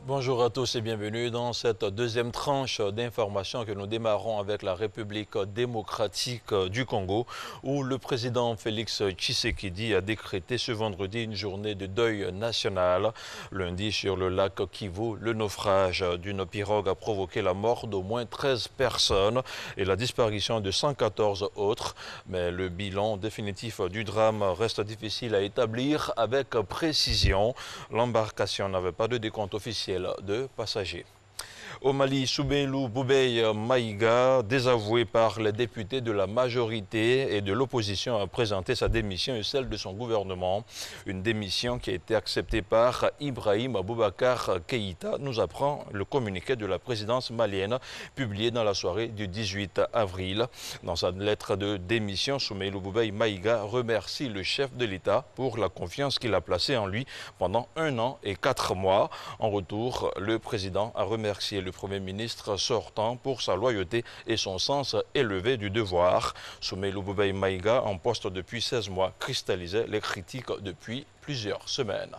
Bonjour à tous et bienvenue dans cette deuxième tranche d'informations que nous démarrons avec la République démocratique du Congo, où le président Félix Tshisekedi a décrété ce vendredi une journée de deuil national. Lundi, sur le lac Kivu, le naufrage d'une pirogue a provoqué la mort d'au moins 13 personnes et la disparition de 114 autres. Mais le bilan définitif du drame reste difficile à établir avec précision. L'embarcation n'avait pas de décompte officiel de passagers. Au Mali, Soumeylou Boubèye Maïga, désavoué par les députés de la majorité et de l'opposition, a présenté sa démission et celle de son gouvernement. Une démission qui a été acceptée par Ibrahim Boubacar Keïta, nous apprend le communiqué de la présidence malienne publié dans la soirée du 18 avril. Dans sa lettre de démission, Soumeylou Boubèye Maïga remercie le chef de l'État pour la confiance qu'il a placée en lui pendant 1 an et 4 mois. En retour, le président a remercié le Premier ministre sortant pour sa loyauté et son sens élevé du devoir. Soumeylou Boubèye Maïga, en poste depuis 16 mois, cristallisait les critiques depuis plusieurs semaines.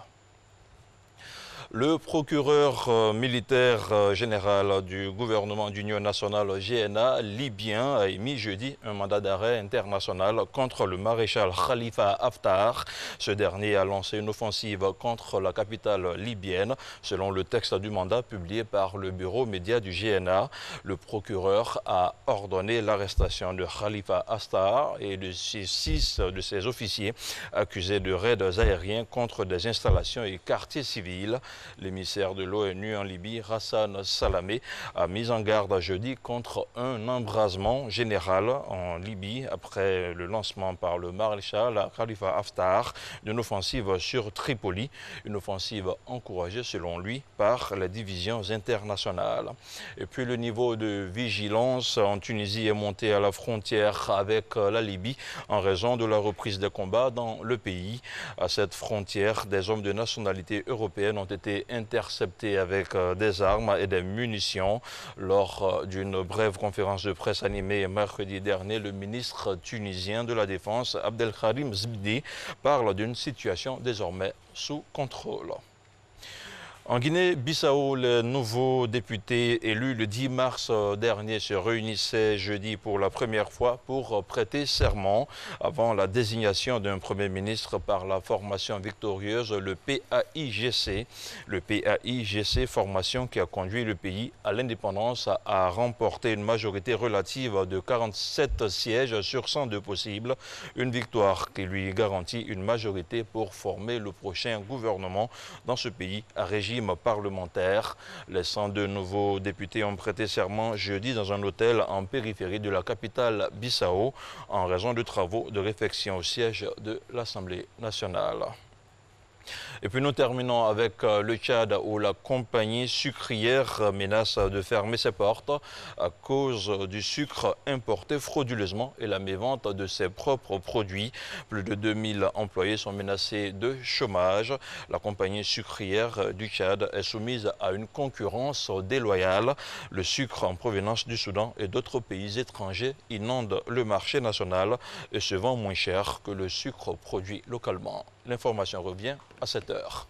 Le procureur militaire général du gouvernement d'Union nationale GNA libyen a émis jeudi un mandat d'arrêt international contre le maréchal Khalifa Haftar. Ce dernier a lancé une offensive contre la capitale libyenne. Selon le texte du mandat publié par le bureau média du GNA, le procureur a ordonné l'arrestation de Khalifa Haftar et de 6 de ses officiers accusés de raids aériens contre des installations et quartiers civils. L'émissaire de l'ONU en Libye, Hassan Salamé, a mis en garde jeudi contre un embrasement général en Libye après le lancement par le maréchal Khalifa Haftar d'une offensive sur Tripoli, une offensive encouragée selon lui par les divisions internationales. Et puis le niveau de vigilance en Tunisie est monté à la frontière avec la Libye en raison de la reprise des combats dans le pays. À cette frontière, des hommes de nationalité européenne ont été interceptés avec des armes et des munitions. Lors d'une brève conférence de presse animée mercredi dernier, le ministre tunisien de la Défense, Abdelkarim Zbidi, parle d'une situation désormais sous contrôle. En Guinée-Bissau, les nouveaux députés élus le 10 mars dernier se réunissaient jeudi pour la première fois pour prêter serment avant la désignation d'un Premier ministre par la formation victorieuse, le PAIGC. Le PAIGC, formation qui a conduit le pays à l'indépendance, a remporté une majorité relative de 47 sièges sur 102 possibles. Une victoire qui lui garantit une majorité pour former le prochain gouvernement dans ce pays à régime parlementaire. Les 102 nouveaux députés ont prêté serment jeudi dans un hôtel en périphérie de la capitale Bissau en raison de travaux de réfection au siège de l'Assemblée nationale. Et puis nous terminons avec le Tchad où la compagnie sucrière menace de fermer ses portes à cause du sucre importé frauduleusement et la mévente de ses propres produits. Plus de 2000 employés sont menacés de chômage. La compagnie sucrière du Tchad est soumise à une concurrence déloyale. Le sucre en provenance du Soudan et d'autres pays étrangers inonde le marché national et se vend moins cher que le sucre produit localement. L'information revient à 7 heures.